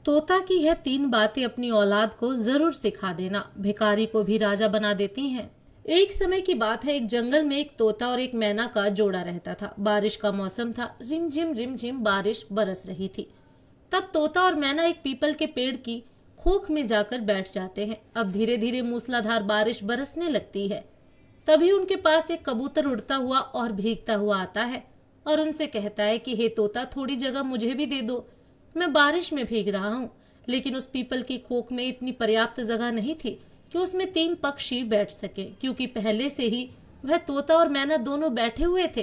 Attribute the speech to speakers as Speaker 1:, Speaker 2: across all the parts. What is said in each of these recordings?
Speaker 1: तोता की यह 3 बातें अपनी औलाद को जरूर सिखा देना भिखारी को भी राजा बना देती हैं। एक समय की बात है, एक जंगल में एक तोता और एक मैना का जोड़ा रहता था। बारिश का मौसम था, रिमझिम बारिश बरस रही थी। तब तोता और मैना एक पीपल के पेड़ की खोख में जाकर बैठ जाते हैं। अब धीरे धीरे मूसलाधार बारिश बरसने लगती है। तभी उनके पास एक कबूतर उड़ता हुआ और भीगता हुआ आता है और उनसे कहता है कि हे तोता, थोड़ी जगह मुझे भी दे दो, मैं बारिश में भीग रहा हूँ। लेकिन उस पीपल की खोख में इतनी पर्याप्त जगह नहीं थी कि उसमें 3 पक्षी बैठ सके, क्योंकि पहले से ही वह तोता और मैना दोनों बैठे हुए थे।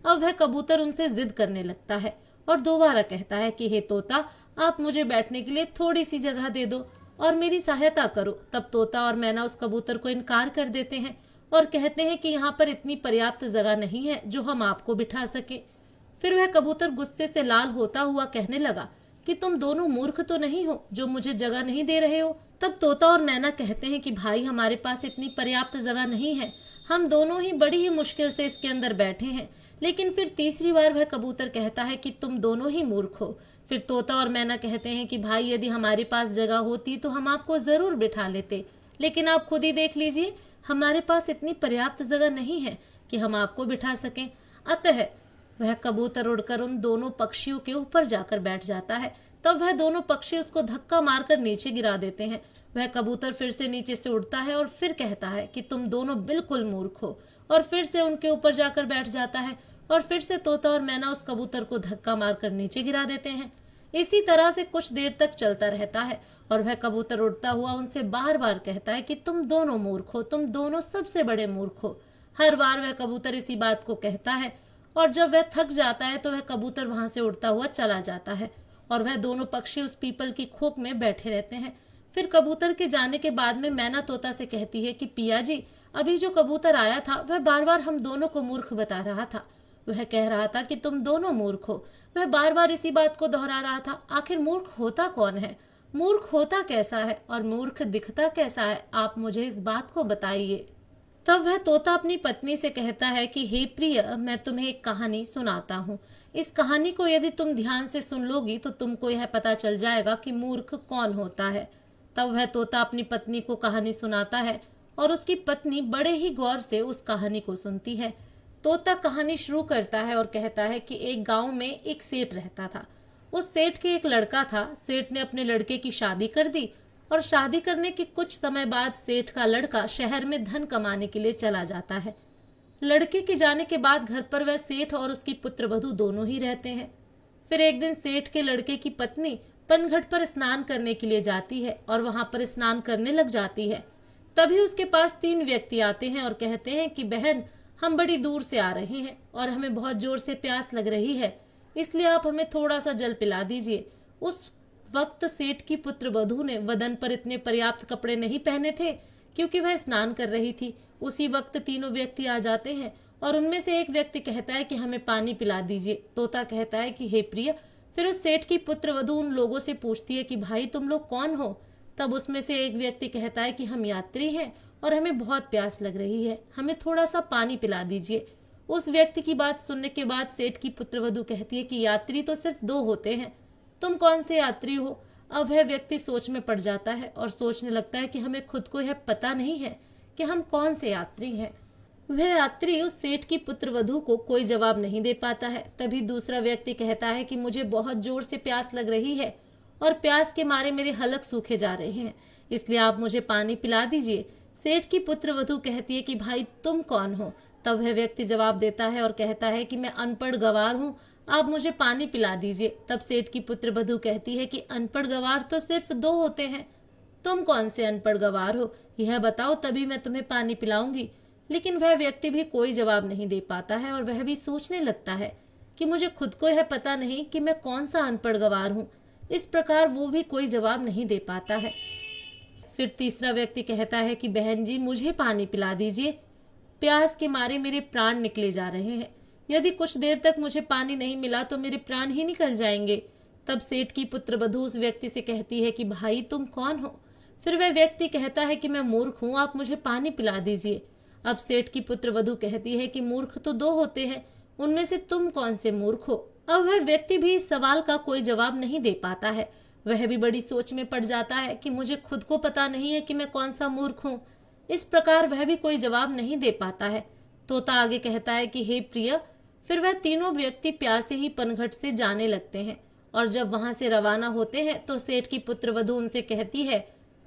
Speaker 1: अब वह कबूतर उनसे जिद करने लगता है और दोबारा कहता है कि हे तोता, आप मुझे बैठने के लिए थोड़ी सी जगह दे दो और मेरी सहायता करो। तब तोता और मैना उस कबूतर को इनकार कर देते हैं और कहते हैं कि यहाँ पर इतनी पर्याप्त जगह नहीं है जो हम आपको बिठा सके। फिर वह कबूतर गुस्से से लाल होता हुआ कहने लगा कि तुम दोनों मूर्ख तो नहीं हो जो मुझे जगह नहीं दे रहे हो। तब तोता और मैना कहते हैं कि भाई, हमारे पास इतनी पर्याप्त जगह नहीं है, हम दोनों ही बड़ी ही मुश्किल से इसके अंदर बैठे हैं। लेकिन फिर तीसरी बार वह कबूतर कहता है कि तुम दोनों ही मूर्ख हो। फिर तोता और मैना कहते हैं कि भाई, यदि हमारे पास जगह होती तो हम आपको जरूर बिठा लेते, लेकिन आप खुद ही देख लीजिए, हमारे पास इतनी पर्याप्त जगह नहीं है कि हम आपको बिठा सकें। अतः वह कबूतर उड़कर उन दोनों पक्षियों के ऊपर जाकर बैठ जाता है। तब वह दोनों पक्षी उसको धक्का मारकर नीचे गिरा देते हैं। वह कबूतर फिर से नीचे से उड़ता है और फिर कहता है कि तुम दोनों बिल्कुल मूर्ख हो, और फिर से उनके ऊपर जाकर बैठ जाता है और फिर से तोता और मैना उस कबूतर को धक्का मारकर नीचे गिरा देते हैं। इसी तरह से कुछ देर तक चलता रहता है और वह कबूतर उड़ता हुआ उनसे बार बार कहता है कि तुम दोनों मूर्ख हो, तुम दोनों सबसे बड़े मूर्ख हो। हर बार वह कबूतर इसी बात को कहता है और जब वह थक जाता है तो वह कबूतर वहां से उड़ता हुआ चला जाता है और वह दोनों पक्षी उस पीपल की खोख में बैठे रहते हैं। फिर कबूतर के जाने के बाद में मैना तोता से कहती है कि पिया जी, अभी जो कबूतर आया था वह बार बार हम दोनों को मूर्ख बता रहा था। वह कह रहा था कि तुम दोनों मूर्ख हो। वह बार बार इसी बात को दोहरा रहा था। आखिर मूर्ख होता कौन है, मूर्ख होता कैसा है और मूर्ख दिखता कैसा है, आप मुझे इस बात को बताइए। तब वह तोता अपनी पत्नी से कहता है कि हे प्रिय, मैं तुम्हें एक कहानी सुनाता हूँ। इस कहानी को यदि तुम ध्यान से सुन लोगी तो तुमको यह पता चल जाएगा कि मूर्ख कौन होता है। तब वह तोता अपनी पत्नी को कहानी सुनाता है और उसकी पत्नी बड़े ही गौर से उस कहानी को सुनती है। तोता कहानी शुरू करता है और कहता है कि एक गांव में एक सेठ रहता था। उस सेठ के एक लड़का था। सेठ ने अपने लड़के की शादी कर दी और शादी करने के कुछ समय बाद सेठ का लड़का शहर में धन कमाने के लिए चला जाता है। लड़के के जाने के बाद घर पर वह सेठ और उसकी पुत्रवधू दोनों ही रहते हैं। फिर एक दिन सेठ के लड़के की पत्नी पनघट पर स्नान करने के लिए जाती है और वहां पर स्नान करने लग जाती है। तभी उसके पास 3 व्यक्ति आते हैं और कहते हैं कि बहन, हम बड़ी दूर से आ रहे हैं और हमें बहुत जोर से प्यास लग रही है, इसलिए आप हमें थोड़ा सा जल पिला दीजिए। उस वक्त सेठ की पुत्रवधू ने बदन पर इतने पर्याप्त कपड़े नहीं पहने थे क्योंकि वह स्नान कर रही थी। उसी वक्त तीनों व्यक्ति आ जाते हैं और उनमें से एक व्यक्ति कहता है कि हमें पानी पिला दीजिए। तोता कहता है कि हे प्रिय। फिर उस सेठ की पुत्रवधू उन लोगों से पूछती है कि भाई, तुम लोग कौन हो? तब उसमें से एक व्यक्ति कहता है कि हम यात्री हैं और हमें बहुत प्यास लग रही है, हमें थोड़ा सा पानी पिला दीजिए। उस व्यक्ति की बात सुनने के बाद सेठ की पुत्रवधू कहती है कि यात्री तो सिर्फ 2 होते हैं, तुम कौन से यात्री हो? अब वह व्यक्ति सोच में पड़ जाता है और सोचने लगता है कि हमें खुद को यह पता नहीं है कि हम कौन से यात्री हैं। वह यात्री उस सेठ की पुत्रवधू को कोई जवाब नहीं दे पाता है। तभी दूसरा व्यक्ति कहता है कि मुझे बहुत जोर से प्यास लग रही है और प्यास के मारे मेरे हलक सूखे जा रहे हैं, इसलिए आप मुझे पानी पिला दीजिए। सेठ की पुत्रवधू कहती है कि भाई, तुम कौन हो? तब वह व्यक्ति जवाब देता है और कहता है कि मैं अनपढ़ गवार हूँ, आप मुझे पानी पिला दीजिए। तब सेठ की पुत्रवधू कहती है कि अनपढ़ गवार तो सिर्फ 2 होते हैं, तुम कौन से अनपढ़ गवार हो, यह बताओ, तभी मैं तुम्हें पानी पिलाऊंगी। लेकिन वह व्यक्ति भी कोई जवाब नहीं दे पाता है और वह भी सोचने लगता है कि मुझे खुद को यह पता नहीं कि मैं कौन सा अनपढ़ गवार हूँ। इस प्रकार वो भी कोई जवाब नहीं दे पाता है। फिर तीसरा व्यक्ति कहता है कि बहन जी, मुझे पानी पिला दीजिए, प्यास के मारे मेरे प्राण निकले जा रहे हैं, यदि कुछ देर तक मुझे पानी नहीं मिला तो मेरे प्राण ही निकल जाएंगे। तब सेठ की पुत्रवधू उस व्यक्ति से कहती है कि भाई, तुम कौन हो? फिर वह व्यक्ति कहता है कि मैं मूर्ख हूँ, आप मुझे पानी पिला दीजिए। अब सेठ की पुत्रवधू कहती है कि मूर्ख तो 2 होते हैं, उनमें से तुम कौन से मूर्ख हो? अब वह व्यक्ति भी इस सवाल का कोई जवाब नहीं दे पाता है। वह भी बड़ी सोच में पड़ जाता है कि मुझे खुद को पता नहीं है कि मैं कौन सा मूर्ख हूँ। इस प्रकार वह भी कोई जवाब नहीं दे पाता है। तोता आगे कहता है कि हे प्रिय। फिर वह तीनों व्यक्ति प्यासे ही पनघट से जाने लगते हैं और जब वहां से रवाना होते हैं तो सेठ की पुत्रवधू उनसे कहती है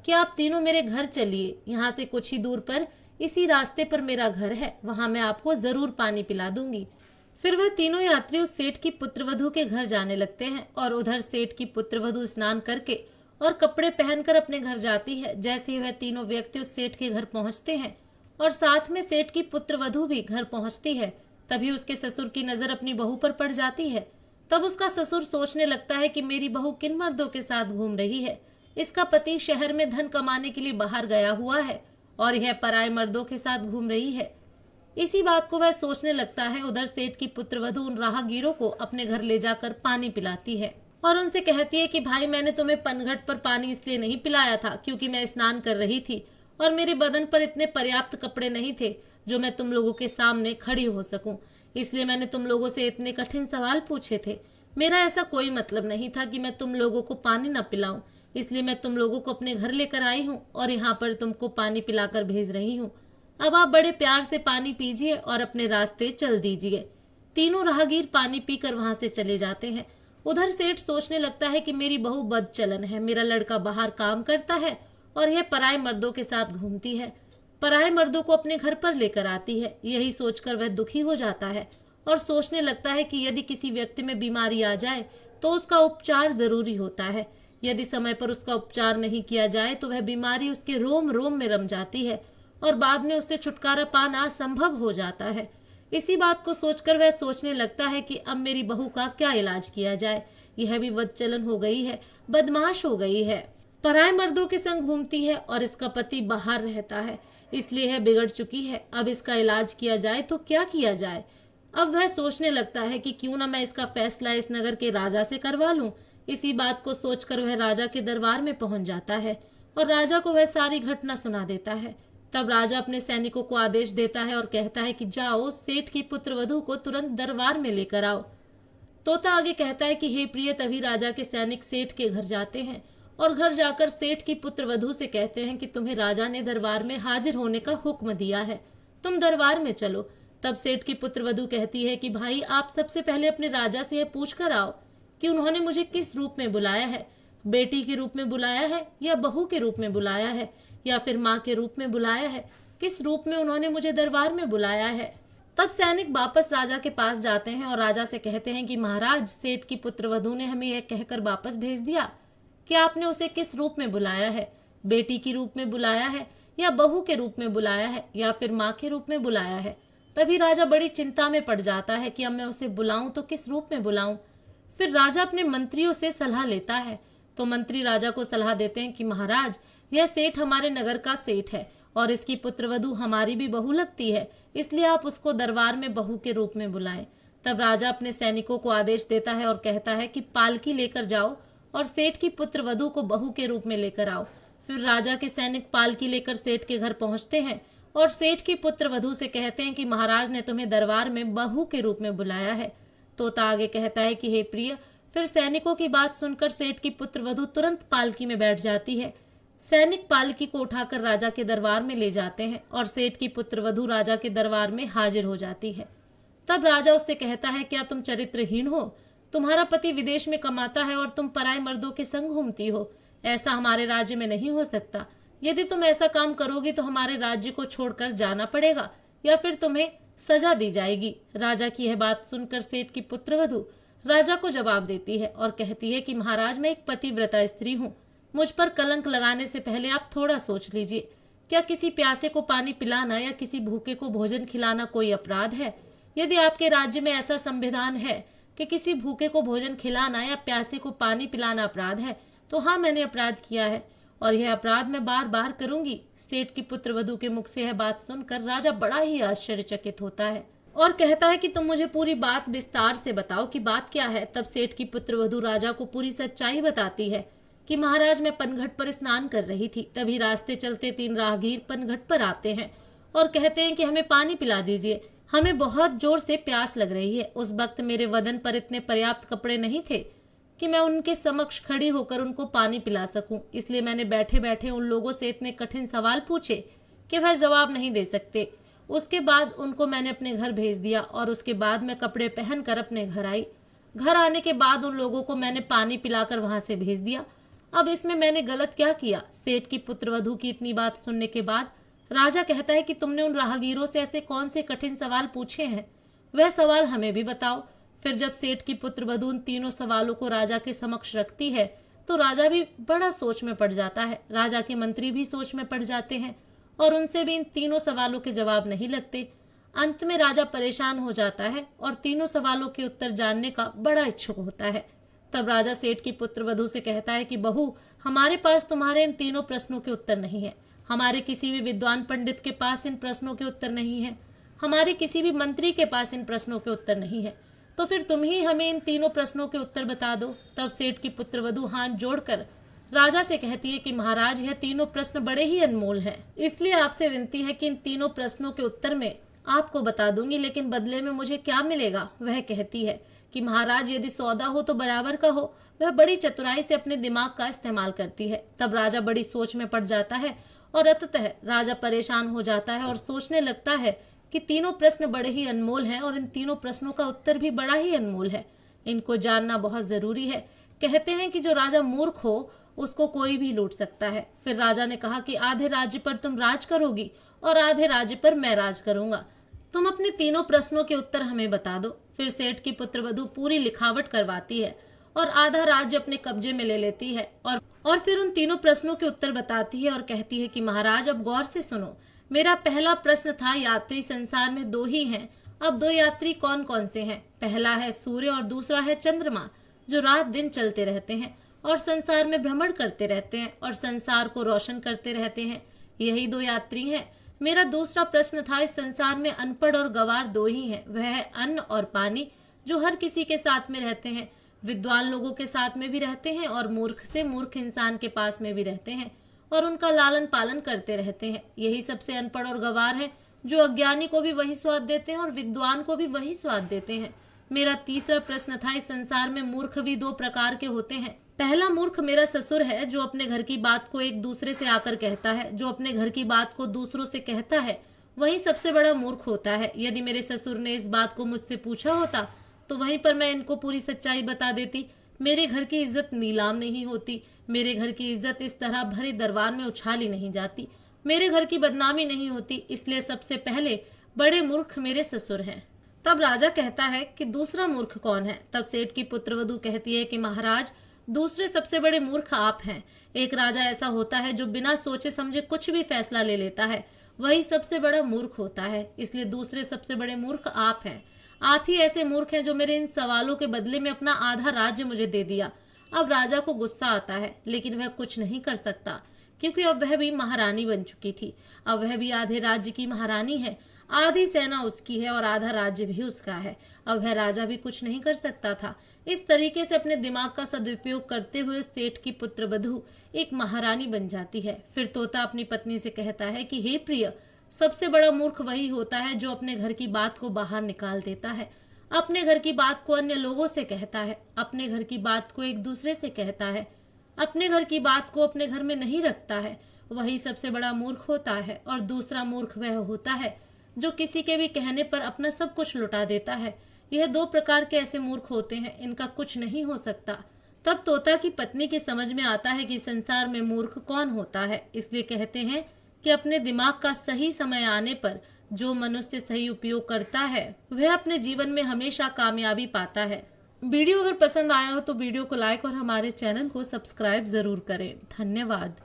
Speaker 1: कि आप तीनों मेरे घर चलिए। यहाँ से कुछ ही दूर पर इसी रास्ते पर मेरा घर है, वहां मैं आपको जरूर पानी पिला दूंगी। फिर वह तीनों यात्री उस सेठ की पुत्रवधू के घर जाने लगते हैं और उधर सेठ की पुत्रवधू स्नान करके और कपड़े पहनकर अपने घर जाती है। जैसे ही वह तीनों व्यक्ति उस सेठ के घर पहुंचते हैं और साथ में सेठ की पुत्रवधू भी घर पहुंचती है, तभी उसके ससुर की नजर अपनी बहू पर पड़ जाती है। तब उसका ससुर सोचने लगता है कि मेरी बहू किन मर्दों के साथ घूम रही है। इसका पति शहर में धन कमाने के लिए बाहर गया हुआ है और यह पराये मर्दों के साथ घूम रही है। इसी बात को वह सोचने लगता है। उधर सेठ की पुत्रवधू उन राहगीरों को अपने घर ले जाकर पानी पिलाती है और उनसे कहती है कि भाई, मैंने तुम्हें पनघट पर पानी इसलिए नहीं पिलाया था क्योंकि मैं स्नान कर रही थी और मेरे बदन पर इतने पर्याप्त कपड़े नहीं थे जो मैं तुम लोगों के सामने खड़ी हो सकूं। इसलिए मैंने तुम लोगों से इतने कठिन सवाल पूछे थे। मेरा ऐसा कोई मतलब नहीं था कि मैं तुम लोगों को पानी न पिलाऊं। इसलिए मैं तुम लोगों को अपने घर लेकर आई हूँ और यहाँ पर तुमको पानी पिलाकर भेज रही हूँ। अब आप बड़े प्यार से पानी पीजिए और अपने रास्ते चल दीजिए। तीनों राहगीर पानी पीकर वहां से चले जाते हैं। उधर सेठ सोचने लगता है कि मेरी बहू बदचलन है, मेरा लड़का बाहर काम करता है और यह पराये मर्दों के साथ घूमती है, पराये मर्दों को अपने घर पर लेकर आती है। यही सोचकर वह दुखी हो जाता है और सोचने लगता है कि यदि किसी व्यक्ति में बीमारी आ जाए तो उसका उपचार जरूरी होता है। यदि समय पर उसका उपचार नहीं किया जाए तो वह बीमारी उसके रोम रोम में रम जाती है और बाद में उससे छुटकारा पाना असंभव हो जाता है। इसी बात को सोचकर वह सोचने लगता है कि अब मेरी बहू का क्या इलाज किया जाए। यह भी बदचलन हो गई है, बदमाश हो गई है, पराये मर्दों के संग घूमती है और इसका पति बाहर रहता है, इसलिए यह बिगड़ चुकी है। अब इसका इलाज किया जाए तो क्या किया जाए। अब वह सोचने लगता है कि क्यों ना मैं इसका फैसला इस नगर के राजा से करवा लूं। इसी बात को सोचकर वह राजा के दरबार में पहुंच जाता है और राजा को वह सारी घटना सुना देता है। तब राजा अपने सैनिकों को आदेश देता है और कहता है कि जाओ, सेठ की पुत्रवधू को तुरंत दरबार में लेकर आओ। तोता आगे कहता है कि हे प्रिय। तभी राजा के सैनिक सेठ के घर जाते हैं और घर जाकर सेठ की पुत्रवधू से कहते हैं कि तुम्हें राजा ने दरबार में हाजिर होने का हुक्म दिया है, तुम दरबार में चलो। तब सेठ की पुत्रवधू कहती है कि भाई, आप सबसे पहले अपने राजा से यह पूछ कर आओ कि उन्होंने मुझे किस रूप में बुलाया है, बेटी के रूप में बुलाया है या बहू के रूप में बुलाया है या फिर माँ के रूप में बुलाया है, किस रूप में उन्होंने मुझे दरबार में बुलाया है। तब सैनिक वापस राजा के पास जाते हैं और राजा से कहते हैं कि महाराज, सेठ की पुत्रवधू ने हमें यह कहकर वापस भेज दिया कि आपने उसे किस रूप में बुलाया है, बेटी के रूप में बुलाया है या बहू के रूप में बुलाया है या फिर माँ के रूप में बुलाया है। तभी राजा बड़ी चिंता में पड़ जाता है कि अब मैं उसे बुलाऊं तो किस रूप में बुलाऊं। फिर राजा अपने मंत्रियों से सलाह लेता है तो मंत्री राजा को सलाह देते हैं कि महाराज, यह सेठ हमारे नगर का सेठ है और इसकी पुत्रवधू हमारी भी बहू लगती है, इसलिए आप उसको दरबार में बहू के रूप में बुलाएं। तब राजा अपने सैनिकों को आदेश देता है और कहता है कि पालकी लेकर जाओ और सेठ की पुत्रवधू को बहू के रूप में लेकर आओ। फिर राजा के सैनिक पालकी लेकर सेठ के घर पहुंचते हैं और सेठ की पुत्रवधू से कहते हैं कि महाराज ने तुम्हें दरबार में बहू के रूप में बुलाया है। तोता आगे कहता है कि हे प्रिय। फिर सैनिकों की बात सुनकर सेठ की पुत्रवधू तुरंत पालकी में बैठ जाती है। सैनिक पालकी को उठाकर राजा के दरबार में ले जाते हैं और सेठ की पुत्रवधू राजा के दरबार में हाजिर हो जाती है। तब राजा उससे कहता है, क्या तुम चरित्रहीन हो? तुम्हारा पति विदेश में कमाता है और तुम पराये मर्दों के संग घूमती हो। ऐसा हमारे राज्य में नहीं हो सकता। यदि तुम ऐसा काम करोगी तो हमारे राज्य को छोड़कर जाना पड़ेगा या फिर तुम्हें सजा दी जाएगी। राजा की यह बात सुनकर सेठ की पुत्रवधू राजा को जवाब देती है और कहती है कि महाराज, मैं एक पतिव्रता स्त्री हूँ, मुझ पर कलंक लगाने से पहले आप थोड़ा सोच लीजिए। क्या किसी प्यासे को पानी पिलाना या किसी भूखे को भोजन खिलाना कोई अपराध है? यदि आपके राज्य में ऐसा संविधान है कि किसी भूखे को भोजन खिलाना या प्यासे को पानी पिलाना अपराध है, तो हाँ, मैंने अपराध किया है और यह अपराध मैं बार बार करूंगी। सेठ की पुत्रवधू के मुख से यह बात सुनकर राजा बड़ा ही आश्चर्यचकित होता है और कहता है कि तुम मुझे पूरी बात विस्तार से बताओ कि बात क्या है। तब सेठ की पुत्रवधू राजा को पूरी सच्चाई बताती है कि महाराज, मैं पनघट पर स्नान कर रही थी, तभी रास्ते चलते 3 राहगीर पनघट पर आते हैं और कहते हैं कि हमें पानी पिला दीजिए, हमें बहुत जोर से प्यास लग रही है। उस वक्त मेरे बदन पर इतने पर्याप्त कपड़े नहीं थे कि मैं उनके समक्ष खड़ी होकर उनको पानी पिला सकूं। इसलिए मैंने बैठे बैठे उन लोगों से इतने कठिन सवाल पूछे कि वह जवाब नहीं दे सकते। उसके बाद उनको मैंने अपने घर भेज दिया और उसके बाद मैं कपड़े पहनकर अपने घर आई। घर आने के बाद उन लोगों को मैंने पानी पिलाकर वहां से भेज दिया। अब इसमें मैंने गलत क्या किया? सेठ की पुत्रवधू की इतनी बात सुनने के बाद राजा कहता है कि तुमने उन राहगीरों से ऐसे कौन से कठिन सवाल पूछे हैं, वह सवाल हमें भी बताओ। फिर जब सेठ की पुत्रवधू उन तीनों सवालों को राजा के समक्ष रखती है तो राजा भी बड़ा सोच में पड़ जाता है। राजा के मंत्री भी सोच में पड़ जाते हैं और उनसे भी इन तीनों सवालों के जवाब नहीं लगते। अंत में राजा परेशान हो जाता है और तीनों सवालों के उत्तर जानने का बड़ा इच्छुक होता है। तब राजा सेठ की पुत्रवधू से कहता है कि बहू, हमारे पास तुम्हारे इन तीनों प्रश्नों के उत्तर नहीं है। हमारे किसी भी विद्वान पंडित के पास इन प्रश्नों के उत्तर नहीं है। हमारे किसी भी मंत्री के पास इन प्रश्नों के उत्तर नहीं है। तो फिर तुम ही हमें इन तीनों प्रश्नों के उत्तर बता दो। तब सेठ की पुत्रवधू हाथ जोड़कर राजा से कहती है कि महाराज, यह तीनों प्रश्न बड़े ही अनमोल हैं, इसलिए आपसे विनती है कि इन तीनों प्रश्नों के उत्तर में आपको बता दूंगी, लेकिन बदले में मुझे क्या मिलेगा? वह कहती है कि महाराज, यदि सौदा हो तो बराबर का हो। वह बड़ी चतुराई से अपने दिमाग का इस्तेमाल करती है। तब राजा बड़ी सोच में पड़ जाता है और अंततः राजा परेशान हो जाता है और सोचने लगता है कि तीनों प्रश्न बड़े ही अनमोल हैं और इन तीनों प्रश्नों का उत्तर भी बड़ा ही अनमोल है। इनको जानना बहुत जरूरी है। कहते हैं कि जो राजा मूर्ख हो उसको कोई भी लूट सकता है। फिर राजा ने कहा कि आधे राज्य पर तुम राज करोगी और आधे राज्य पर मैं राज करूंगा। तुम अपने तीनों प्रश्नों के उत्तर हमें बता दो। फिर सेठ की पुत्रवधू पूरी लिखावट करवाती है और आधा राज्य अपने कब्जे में ले लेती है और फिर उन तीनों प्रश्नों के उत्तर बताती है और कहती है कि महाराज, अब गौर से सुनो। मेरा पहला प्रश्न था, यात्री संसार में दो ही हैं। अब दो यात्री कौन कौन से हैं? पहला है सूर्य और दूसरा है चंद्रमा, जो रात दिन चलते रहते हैं और संसार में भ्रमण करते रहते हैं और संसार को रोशन करते रहते हैं। यही दो यात्री हैं। मेरा दूसरा प्रश्न था, इस संसार में अनपढ़ और गंवार दो ही हैं। वह है अन्न और पानी, जो हर किसी के साथ में रहते हैं। विद्वान लोगों के साथ में भी रहते हैं और मूर्ख से मूर्ख इंसान के पास में भी रहते हैं और उनका लालन पालन करते रहते हैं। यही सबसे अनपढ़ और गंवार है, जो अज्ञानी को भी वही स्वाद देते हैं और विद्वान को भी वही स्वाद देते हैं। मेरा तीसरा प्रश्न था, इस संसार में मूर्ख भी दो प्रकार के होते हैं। पहला मूर्ख मेरा ससुर है, जो अपने घर की बात को एक दूसरे से आकर कहता है। जो अपने घर की बात को दूसरों से कहता है वही सबसे बड़ा मूर्ख होता है। यदि मेरे ससुर ने इस बात को मुझसे पूछा होता तो वहीं पर मैं इनको पूरी सच्चाई बता देती। मेरे घर की इज्जत नीलाम नहीं होती। मेरे घर की इज्जत इस तरह भरे दरबार में उछाली नहीं जाती। मेरे घर की बदनामी नहीं होती। इसलिए सबसे पहले बड़े मूर्ख मेरे ससुर हैं। तब राजा कहता है कि दूसरा मूर्ख कौन है? तब सेठ की पुत्रवधू कहती है कि महाराज, दूसरे सबसे बड़े मूर्ख आप हैं। एक राजा ऐसा होता है जो बिना सोचे समझे कुछ भी फैसला ले लेता है, वही सबसे बड़ा मूर्ख होता है। इसलिए दूसरे सबसे बड़े मूर्ख आप हैं। आप ही ऐसे मूर्ख हैं जो मेरे इन सवालों के बदले में अपना आधा राज्य मुझे दे दिया। अब राजा को गुस्सा आता है, लेकिन वह कुछ नहीं कर सकता, क्योंकि अब वह भी महारानी बन चुकी थी। अब वह भी आधे राज्य की महारानी है। आधी सेना उसकी है और आधा राज्य भी उसका है। अब वह राजा भी कुछ नहीं कर सकता था। इस तरीके से अपने दिमाग का सदुपयोग करते हुए सेठ की पुत्रवधू एक महारानी बन जाती है। फिर तोता अपनी पत्नी से कहता है कि हे प्रिय, सबसे बड़ा मूर्ख वही होता है जो अपने घर की बात को बाहर निकाल देता है, अपने घर की बात को अन्य लोगों से कहता है, अपने घर की बात को एक दूसरे से कहता है, अपने घर की बात को अपने घर में नहीं रखता है। वही सबसे बड़ा मूर्ख होता है। और दूसरा मूर्ख वह होता है जो किसी के भी कहने पर अपना सब कुछ लुटा देता है। यह दो प्रकार के ऐसे मूर्ख होते हैं, इनका कुछ नहीं हो सकता। तब तोता की पत्नी की समझ में आता है कि संसार में मूर्ख कौन होता है। इसलिए कहते हैं कि अपने दिमाग का सही समय आने पर जो मनुष्य सही उपयोग करता है वह अपने जीवन में हमेशा कामयाबी पाता है। वीडियो अगर पसंद आया हो तो वीडियो को लाइक और हमारे चैनल को सब्सक्राइब जरूर करें। धन्यवाद।